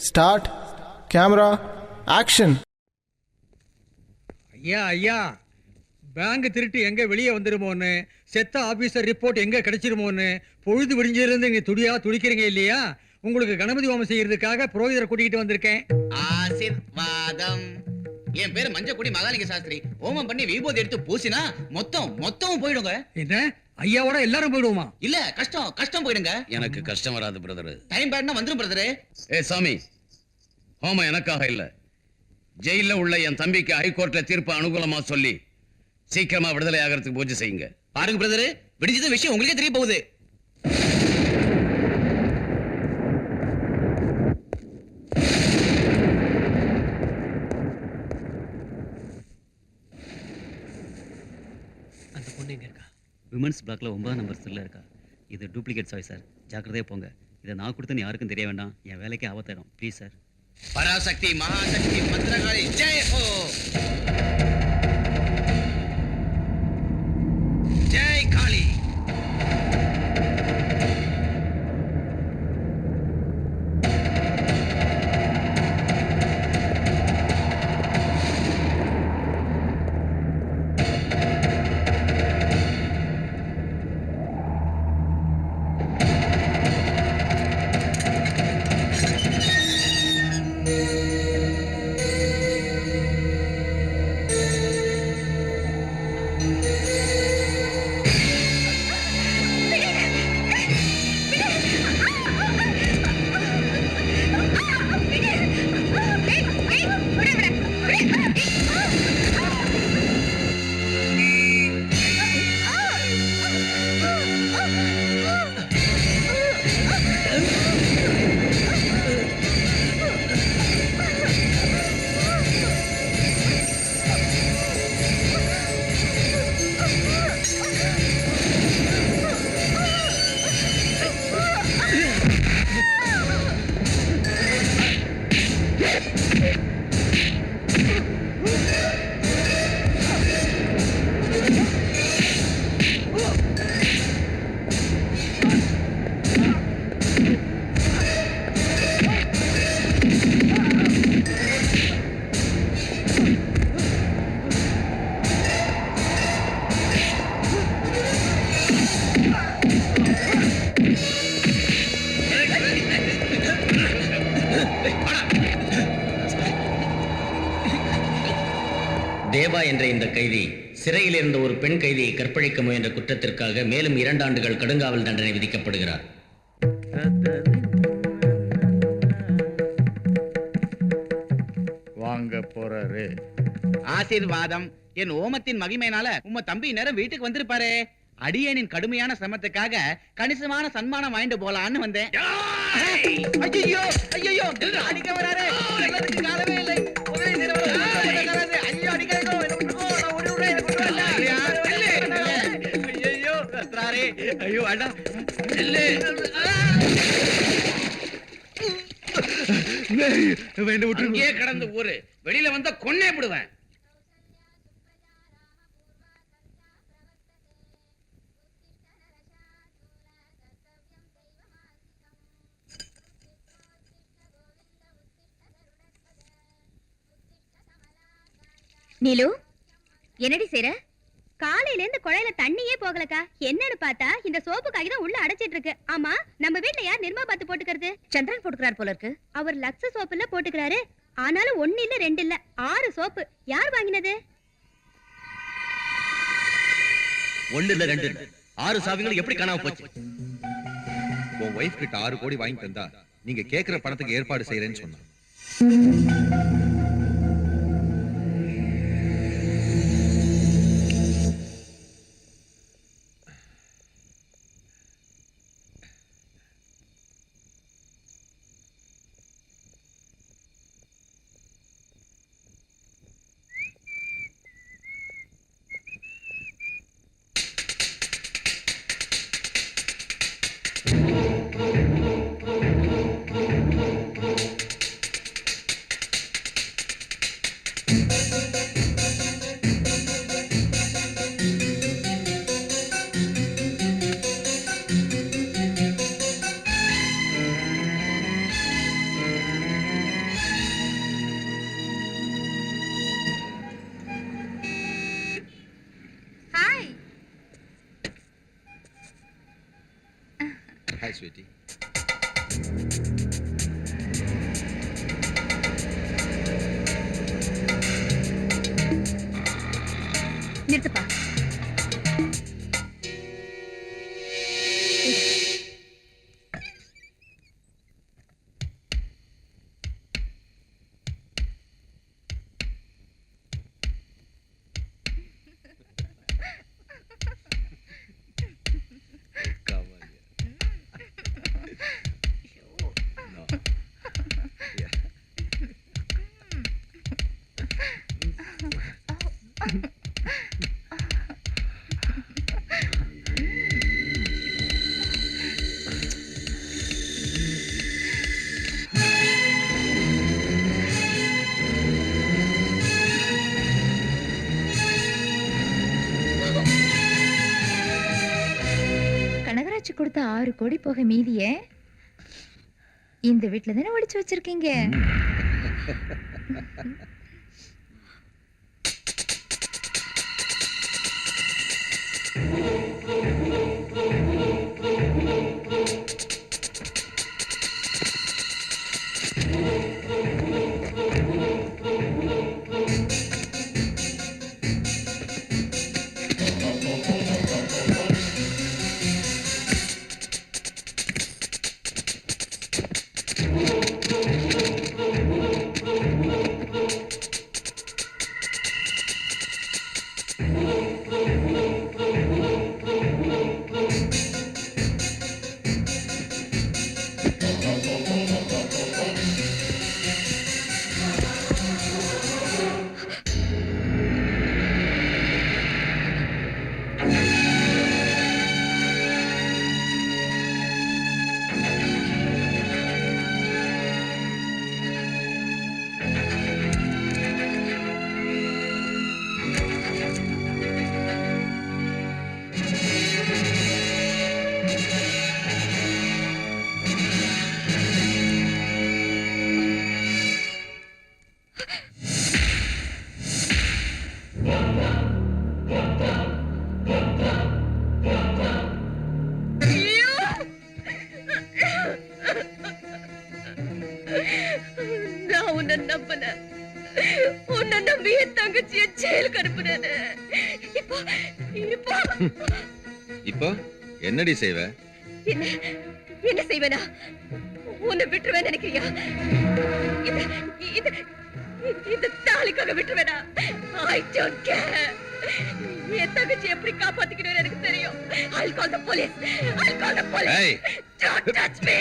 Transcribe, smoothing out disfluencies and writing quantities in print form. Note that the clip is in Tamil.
Start camera action. ஐயா ஐயா, பேங்க் திருட்டு எங்க வெளியே வந்துருமோன்னு, செத்த ஆபீசர் ரிப்போர்ட் எங்க கிடைச்சிருமோன்னு பொழுது விடிஞ்சதுலேருந்து இங்க துடியா துடிக்கிறீங்க இல்லையா? உங்களுக்கு கணபதி ஹோமம் செய்யறதுக்காக புரோகிதரை கூட்டிகிட்டு வந்திருக்கேன். ஆசீர்வாதம். என் பேரு மஞ்சக்குடி மகாலிங்க சாஸ்திரி. ஹோமம் பண்ணி விபூதி எடுத்து பூசினா மொத்தமும் போயிடுங்க. என்ன ஐயாவோட எல்லாரும் போயிடுவோமா? இல்ல, கஷ்டம் போயிடுங்க. எனக்கு கஷ்டம் வராது பிரதர். டைம் பேட்னா வந்துரும் பிரதர். ஏ சாமி, ஹோமம் எனக்காக இல்ல, ஜெயில உள்ள என் தம்பிக்கு ஹைகோர்ட்ல தீர்ப்பு அனுகூலமா சொல்லி சீக்கிரமா விடுதலை ஆகிறதுக்கு பூஜை செய்யுங்க. பாருங்க பிரதர், விடிஞ்சது விஷயம் உங்களுக்கே தெரிய போகுது. அந்த பொண்ணு எங்க இருக்கா? விமன்ஸ் பிளாக்ல 9 நம்பர் செல்ல இருக்கா. இது டூப்ளிகேட் சாய் சார், ஜாக்கிரதையா போங்க. இதை நான் கொடுத்தேன்னு யாருக்கும் தெரிய வேண்டாம், என் வேலைக்கே ஆபத்தாயிடும். Please sir. பராசக்தி மகாசக்தி மந்திரகாளி ஜெய் ஹோ. ஜெய் காளி. தேவா என்ற இந்த கைதி சிறையில் இருந்த ஒரு பெண் கைதியை கற்பழிக்க முயன்ற குற்றத்திற்காக மேலும் 2 ஆண்டுகள் கடுங்காவல் தண்டனை விதிக்கப்படுகிறார். வாங்க போறாரு. ஆசீர்வாதம். என் ஓமத்தின் மகிமையினால உம்ம தம்பி நேரம் வீட்டுக்கு வந்திருப்பாரே. அடியேனின் கடுமையான சிரமத்துக்காக கணிசமான சன்மானம் வாங்கிட்டு போலான்னு வந்தேன். ஐயோ ஐயோ, அடிக்க வராரு. காலமே இல்லை. ஐயோ அண்ணா, கடந்து ஊரு வெளியில வந்த கொன்னே விடுவேன். நீலு, என்னடி செய்ற? காலையில இருந்து குழையில தண்ணியே போகலக்கா. என்னன்னு பார்த்தா இந்த சோப்பு காகிதம் உள்ள அடைச்சிட்டு இருக்கு. ஆமா, நம்ம வீட்ல யார் நிர்மா பார்த்து போட்டுக்கிறது? சந்திரன் போட்டுக்கிறார் போல இருக்கு. அவர் லக்ஸ் சோப்புல போட்டுக்கிறாரு. ஆனாலும் 1 இல்ல 2 இல்ல 6 சோப்பு. யார் வாங்கினது? 1 இல்ல 2 இல்ல 6 சாவிகள் எப்படி காணாம போச்சு? உன் வைஃப் கிட்ட 6 கோடி வாங்கி தந்தா நீங்க கேக்குற பணத்துக்கு ஏற்பாடு செய்யறேன்னு சொன்னா. ஸ்வீட்டி. நிறுத்துப்பா. கனகராஜ் கொடுத்த 6 கோடி போக மீதிய இந்த வீட்டுல தானே ஒளிச்சு வச்சிருக்கீங்க. நான் உன்னை நம்பினேன். உன்னை நம்பி என் தங்கச்சிய ஜெயிலுக்கு அனுப்புனேன்னு. இப்போ இப்போ இப்போ என்னடி செய்வ? என்ன என்ன செய்வேனா? உன்னை விட்டுருவேன் நினைக்கிறியா? இந்த தாலிக்காக விட்டுருவேனா? I don't care. என் தங்கச்சி எப்படி காப்பாத்திக்கணும்னு எனக்கு தெரியும். I'll call the police. I'll call the police. Hey. Don't touch me.